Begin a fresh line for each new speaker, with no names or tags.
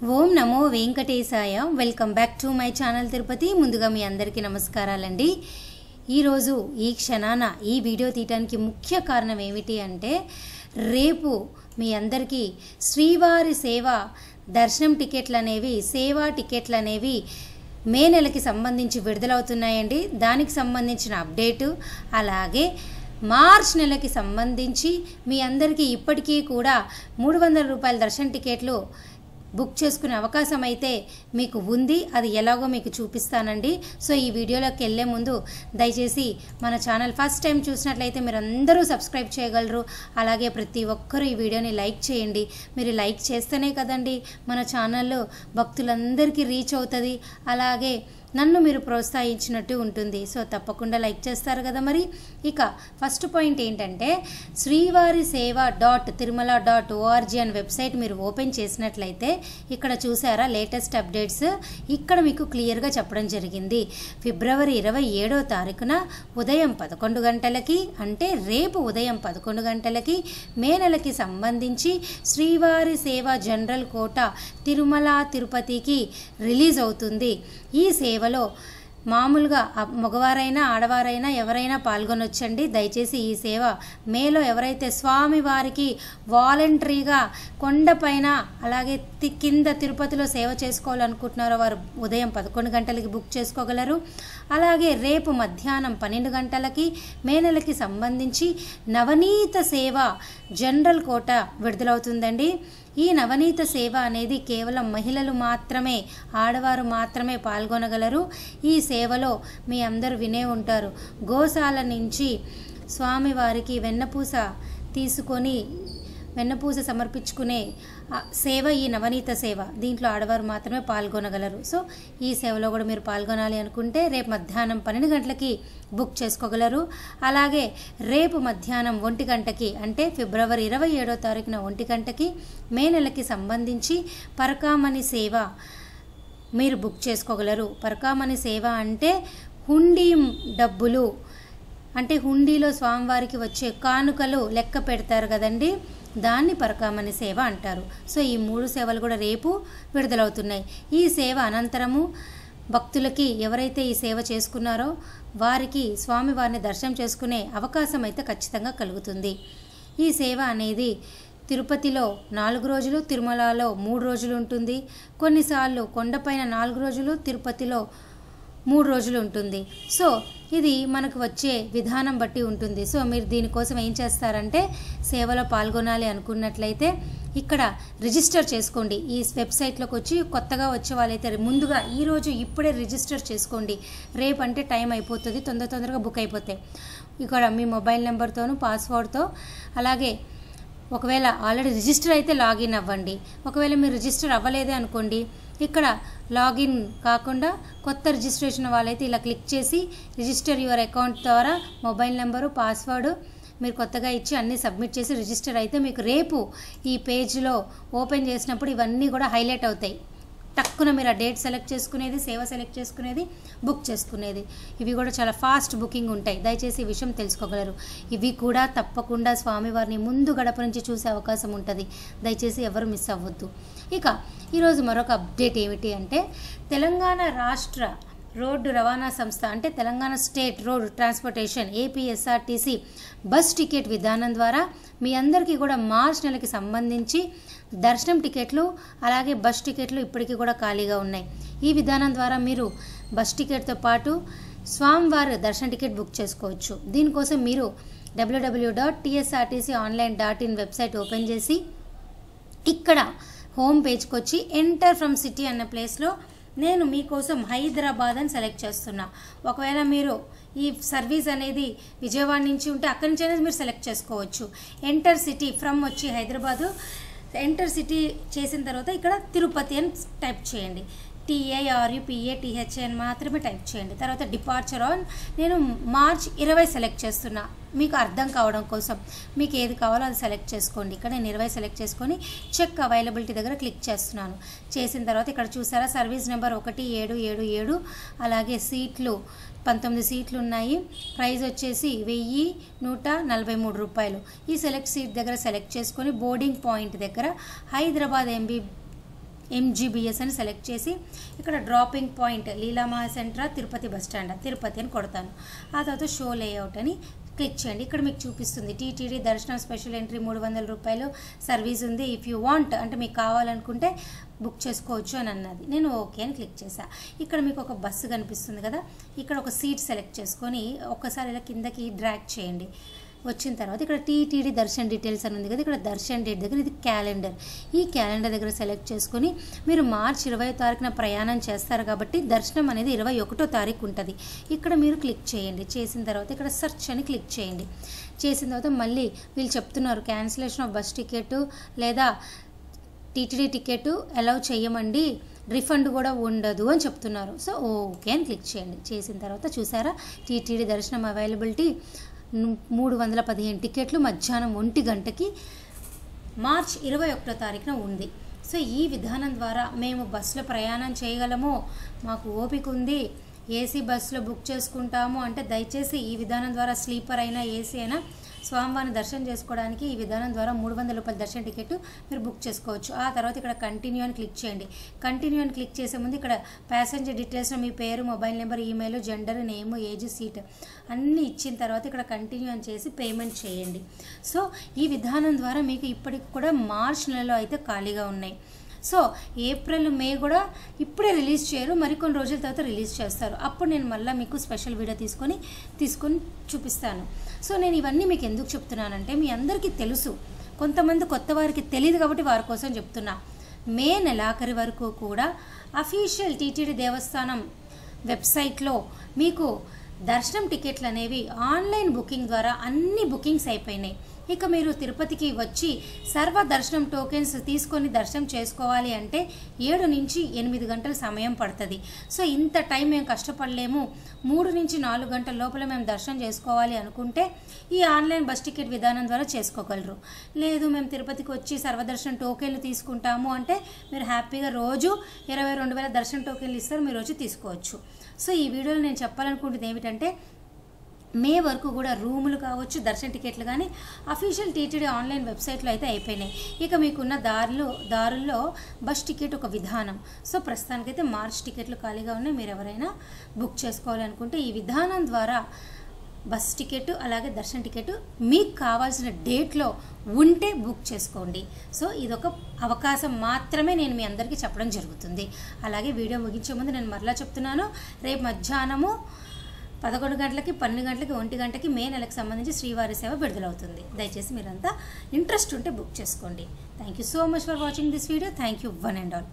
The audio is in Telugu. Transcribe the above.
Om Namo Venkatesaya. Welcome back to my channel Tirupati. ముందుగా మీ అందరికీ నమస్కారాలండి. ఈరోజు ఈ క్షణాన ఈ వీడియో తీయడానికి ముఖ్య కారణం ఏమిటి అంటే, రేపు మీ అందరికీ శ్రీవారి సేవ దర్శనం టికెట్లు అనేవి, సేవా టికెట్లు అనేవి మే నెలకి సంబంధించి విడుదలవుతున్నాయండి. దానికి సంబంధించిన అప్డేటు, అలాగే మార్చ్ నెలకి సంబంధించి మీ అందరికీ ఇప్పటికీ కూడా 300 రూపాయల దర్శన టికెట్లు బుక్ చేసుకునే అవకాశం అయితే మీకు ఉంది. అది ఎలాగో మీకు చూపిస్తానండి. సో ఈ వీడియోలోకి వెళ్ళే ముందు దయచేసి మన ఛానల్ ఫస్ట్ టైం చూసినట్లయితే మీరు అందరూ సబ్స్క్రైబ్ చేయగలరు. అలాగే ప్రతి ఒక్కరూ ఈ వీడియోని లైక్ చేయండి. మీరు లైక్ చేస్తేనే కదండి మన ఛానల్లో భక్తులందరికీ రీచ్ అవుతుంది, అలాగే నన్ను మీరు ప్రోత్సహించినట్టు ఉంటుంది. సో తప్పకుండా లైక్ చేస్తారు కదా. మరి ఇక ఫస్ట్ పాయింట్ ఏంటంటే, శ్రీవారి సేవ .తిరుమల.org అనే వెబ్సైట్ మీరు ఓపెన్ చేసినట్లయితే ఇక్కడ చూసారా లేటెస్ట్ అప్డేట్స్. ఇక్కడ మీకు క్లియర్గా చెప్పడం జరిగింది. ఫిబ్రవరి 27వ తారీఖున ఉదయం 11 గంటలకి, అంటే రేపు ఉదయం 11 గంటలకి మే నెలకి సంబంధించి శ్రీవారి సేవ జనరల్ కోటా తిరుమల తిరుపతికి రిలీజ్ అవుతుంది. ఈ సేవలో మామూలుగా మగవారైనా ఆడవారైనా ఎవరైనా పాల్గొనొచ్చండి. దయచేసి ఈ సేవ మేలో ఎవరైతే స్వామివారికి వాలంటరీగా కొండపైన అలాగే కింద తిరుపతిలో సేవ చేసుకోవాలనుకుంటున్నారో వారు ఉదయం 11 గంటలకి బుక్ చేసుకోగలరు. అలాగే రేపు మధ్యాహ్నం 12 గంటలకి మే నెలకి సంబంధించి నవనీత సేవ జనరల్ కోటా విడుదలవుతుందండి. ఈ నవనీత సేవ అనేది కేవలం మహిళలు మాత్రమే, ఆడవారు మాత్రమే పాల్గొనగలరు. ఈ సేవలో మీ అందరూ వినే ఉంటారు, గోశాల నుంచి స్వామివారికి వెన్నపూస తీసుకొని వెన్నపూస సమర్పించుకునే సేవ ఈ నవనీత సేవ. దీంట్లో ఆడవారు మాత్రమే పాల్గొనగలరు. సో ఈ సేవలో కూడా మీరు పాల్గొనాలి అనుకుంటే రేపు మధ్యాహ్నం 12 గంటలకి బుక్ చేసుకోగలరు. అలాగే రేపు మధ్యాహ్నం 1 గంటకి, అంటే ఫిబ్రవరి 27వ తారీఖున 1 గంటకి మే నెలకి సంబంధించి పరకామణి సేవ మీరు బుక్ చేసుకోగలరు. పరకామణి సేవ అంటే హుండీ డబ్బులు, అంటే హుండీలో స్వామివారికి వచ్చే కానుకలు లెక్క పెడతారు కదండి, దాన్ని పరకామణి సేవ అంటారు. సో ఈ 3 సేవలు కూడా రేపు విడుదలవుతున్నాయి. ఈ సేవ అనంతరము భక్తులకి ఎవరైతే ఈ సేవ చేసుకున్నారో వారికి స్వామివారిని దర్శనం చేసుకునే అవకాశం అయితే ఖచ్చితంగా కలుగుతుంది. ఈ సేవ అనేది తిరుపతిలో 4 రోజులు, తిరుమలలో 3 రోజులు ఉంటుంది. కొన్నిసార్లు కొండపైన 4 రోజులు, తిరుపతిలో 3 రోజులు ఉంటుంది. సో ఇది మనకు వచ్చే విధానం బట్టి ఉంటుంది. సో మీరు దీనికోసం ఏం చేస్తారంటే, సేవలో పాల్గొనాలి అనుకున్నట్లయితే ఇక్కడ రిజిస్టర్ చేసుకోండి. ఈ వెబ్సైట్లోకి వచ్చి కొత్తగా వచ్చే వాళ్ళైతే ముందుగా ఈరోజు ఇప్పుడే రిజిస్టర్ చేసుకోండి. రేపు అంటే టైం అయిపోతుంది, తొందరగా బుక్ అయిపోతాయి. ఇక్కడ మీ మొబైల్ నెంబర్తోనూ పాస్వర్డ్తో, అలాగే ఒకవేళ ఆల్రెడీ రిజిస్టర్ అయితే లాగిన్ అవ్వండి. ఒకవేళ మీరు రిజిస్టర్ అవ్వలేదే అనుకోండి, ఇక్కడ లాగిన్ కాకుండా కొత్త రిజిస్ట్రేషన్ వాళ్ళైతే ఇలా క్లిక్ చేసి రిజిస్టర్ యువర్ అకౌంట్ ద్వారా మొబైల్ నెంబరు, పాస్వర్డ్ మీరు కొత్తగా ఇచ్చి అన్నీ సబ్మిట్ చేసి రిజిస్టర్ అయితే మీకు రేపు ఈ పేజ్లో ఓపెన్ చేసినప్పుడు ఇవన్నీ కూడా హైలైట్ అవుతాయి. టక్కున మీరు ఆ డేట్ సెలెక్ట్ చేసుకునేది, సేవ సెలెక్ట్ చేసుకునేది, బుక్ చేసుకునేది, ఇవి కూడా చాలా ఫాస్ట్ బుకింగ్ ఉంటాయి. దయచేసి ఈ విషయం తెలుసుకోగలరు. ఇవి కూడా తప్పకుండా స్వామివారిని ముందు గడప నుంచి చూసే అవకాశం ఉంటుంది. దయచేసి ఎవరు మిస్ అవ్వద్దు. ఇక ఈరోజు మరొక అప్డేట్ ఏమిటి అంటే, తెలంగాణ రాష్ట్ర రోడ్డు రవాణా సంస్థ, అంటే Telangana state road transportation APSRTC bus ticket విధానం ద్వారా మీ అందరికీ కూడా మార్చ్ నెలకి సంబంధించి దర్శనం టికెట్లు అలాగే బస్ టికెట్లు ఇప్పటికీ కూడా ఖాళీగా ఉన్నాయి. ఈ విధానం ద్వారా మీరు బస్ టికెట్తో పాటు స్వామివారి దర్శన టికెట్ బుక్ చేసుకోవచ్చు. దీనికోసం మీరు www.tsrtconline.in వెబ్సైట్ ఓపెన్ చేసి ఇక్కడ హోమ్ పేజ్కి వచ్చి ఎంటర్ ఫ్రమ్ సిటీ అన్న ప్లేస్లో నేను మీకోసం హైదరాబాద్ అని సెలెక్ట్ చేస్తున్నా. ఒకవేళ మీరు ఈ సర్వీస్ అనేది విజయవాడ నుంచి ఉంటే అక్కడి నుంచి అనేది మీరు సెలెక్ట్ చేసుకోవచ్చు. ఎంటర్ సిటీ ఫ్రమ్ వచ్చి హైదరాబాదు, ఎంటర్ సిటీ చేసిన తర్వాత ఇక్కడ తిరుపతి అని టైప్ చేయండి. TIRUPATH అని మాత్రమే టైప్ చేయండి. తర్వాత డిపార్చర్ ఆన్ నేను మార్చ్ 20 సెలెక్ట్ చేస్తున్నా, మీకు అర్థం కావడం కోసం. మీకు ఏది కావాలో అది సెలెక్ట్ చేసుకోండి. ఇక్కడ నేను 20 సెలెక్ట్ చేసుకొని చెక్ అవైలబిలిటీ దగ్గర క్లిక్ చేస్తున్నాను. చేసిన తర్వాత ఇక్కడ చూసారా సర్వీస్ నెంబర్ 1777, అలాగే సీట్లు 19 సీట్లు ఉన్నాయి. ప్రైస్ వచ్చేసి 1143 రూపాయలు. ఈ సెలెక్ట్ సీట్ దగ్గర సెలెక్ట్ చేసుకొని బోర్డింగ్ పాయింట్ దగ్గర హైదరాబాద్ MGBS అని సెలెక్ట్ చేసి ఇక్కడ dropping point Leelamahal center Tirupati bus stand Tirupati అని కొడతాను. ఆ తర్వాత షో లేఅవుట్ అని క్లిక్ చేయండి. ఇక్కడ మీకు చూపిస్తుంది టీటీడీ దర్శనం స్పెషల్ ఎంట్రీ 300 రూపాయలు సర్వీస్ ఉంది. ఇఫ్ యూ వాంట్ అంటే మీకు కావాలనుకుంటే బుక్ చేసుకోవచ్చు అని అన్నది. నేను ఓకే అని క్లిక్ చేశా. ఇక్కడ మీకు ఒక బస్సు కనిపిస్తుంది కదా, ఇక్కడ ఒక సీట్ సెలెక్ట్ చేసుకొని ఒక్కసారి ఇలా కిందకి డ్రాగ్ చేయండి. వచ్చిన తర్వాత ఇక్కడ టీటీడీ దర్శన్ డీటెయిల్స్ అని ఉంది కదా, ఇక్కడ దర్శన్ డేట్ దగ్గర ఇది క్యాలెండర్. ఈ క్యాలెండర్ దగ్గర సెలెక్ట్ చేసుకొని మీరు మార్చి 20వ తారీఖున ప్రయాణం చేస్తారు కాబట్టి దర్శనం అనేది 21వ తారీఖు ఉంటుంది. ఇక్కడ మీరు క్లిక్ చేయండి. చేసిన తర్వాత ఇక్కడ సెర్చ్ అని క్లిక్ చేయండి. చేసిన తర్వాత మళ్ళీ వీళ్ళు చెప్తున్నారు క్యాన్సిలేషన్ ఆఫ్ బస్ టికెట్ లేదా టీటీడీ టికెట్ అలౌ చేయమండి, రిఫండ్ కూడా ఉండదు అని చెప్తున్నారు. సో ఓకే అని క్లిక్ చేయండి. చేసిన తర్వాత చూసారా టీటీడీ దర్శనం అవైలబిలిటీ 315 టికెట్లు మధ్యాహ్నం 1 గంటకి మార్చి 21వ తారీఖున ఉంది. సో ఈ విధానం ద్వారా మేము బస్సులో ప్రయాణం చేయగలము, మాకు ఓపిక ఉంది, ఏసీ బస్సులో బుక్ చేసుకుంటాము అంటే దయచేసి ఈ విధానం ద్వారా స్లీపర్ అయినా ఏసీ అయినా స్వామివారిని దర్శనం చేసుకోవడానికి ఈ విధానం ద్వారా 300 రూపాయల దర్శన టికెట్ మీరు బుక్ చేసుకోవచ్చు. ఆ తర్వాత ఇక్కడ కంటిన్యూ అని క్లిక్ చేయండి. కంటిన్యూ అని క్లిక్ చేసే ముందు ఇక్కడ ప్యాసింజర్ డీటెయిల్స్లో మీ పేరు, mobile number, email, gender, name, age, seat అన్నీ ఇచ్చిన తర్వాత ఇక్కడ కంటిన్యూ అని చేసి పేమెంట్ చేయండి. సో ఈ విధానం ద్వారా మీకు ఇప్పటికి కూడా మార్చ్ నెలలో అయితే ఖాళీగా ఉన్నాయి. సో ఏప్రిల్, మే కూడా ఇప్పుడే రిలీజ్ చేయరు, మరికొన్ని రోజుల తర్వాత రిలీజ్ చేస్తారు. అప్పుడు నేను మళ్ళీ మీకు స్పెషల్ వీడియో తీసుకొని చూపిస్తాను. సో నేను ఇవన్నీ మీకు ఎందుకు చెప్తున్నానంటే మీ అందరికీ తెలుసు, కొంతమంది కొత్త వారికి తెలియదు కాబట్టి వారి కోసం చెప్తున్నా. మే నెలాఖరి వరకు కూడా అఫీషియల్ టీటీడీ దేవస్థానం వెబ్సైట్లో మీకు దర్శనం టికెట్లు అనేవి ఆన్లైన్ బుకింగ్ ద్వారా అన్ని బుకింగ్స్ అయిపోయినాయి. ఇక మీరు తిరుపతికి వచ్చి సర్వ దర్శనం టోకెన్స్ తీసుకొని దర్శనం చేసుకోవాలి అంటే 7 నుంచి 8 గంటల సమయం పడుతుంది. సో ఇంత టైం మేము కష్టపడలేము, 3 నుంచి 4 గంటల లోపల మేము దర్శనం చేసుకోవాలి అనుకుంటే ఈ ఆన్లైన్ బస్ టికెట్ విధానం ద్వారా చేసుకోగలరు. లేదు మేము తిరుపతికి వచ్చి సర్వదర్శనం టోకెన్లు తీసుకుంటాము అంటే మీరు హ్యాపీగా రోజు 22,000 దర్శనం టోకెన్లు ఇస్తారు, మీరు వచ్చి తీసుకోవచ్చు. సో ఈ వీడియోలో నేను చెప్పాలనుకుంటుంది ఏమిటంటే మే వరకు కూడా రూములు కావచ్చు, దర్శన టికెట్లు కానీ అఫీషియల్ టీటీడీ ఆన్లైన్ వెబ్సైట్లో అయితే అయిపోయినాయి. ఇక మీకున్న దారుల్లో బస్ టికెట్ ఒక విధానం. సో ప్రస్తుతానికైతే మార్చ్ టికెట్లు ఖాళీగా ఉన్నాయి. మీరు ఎవరైనా బుక్ చేసుకోవాలనుకుంటే ఈ విధానం ద్వారా బస్ టికెట్ అలాగే దర్శన టికెట్ మీకు కావాల్సిన డేట్లో ఉంటే బుక్ చేసుకోండి. సో ఇదొక అవకాశం మాత్రమే నేను మీ అందరికీ చెప్పడం జరుగుతుంది. అలాగే వీడియో ముగించే ముందు నేను మరలా చెప్తున్నాను, రేపు మధ్యాహ్నము 11 గంటలకి, 12 గంటలకి, 1 గంటకి మే నెలకు సంబంధించి శ్రీవారి సేవ విడుదలవుతుంది. దయచేసి మీరంతా ఇంట్రెస్ట్ ఉంటే బుక్ చేసుకోండి. Thank you so much for watching this video. Thank you one and all.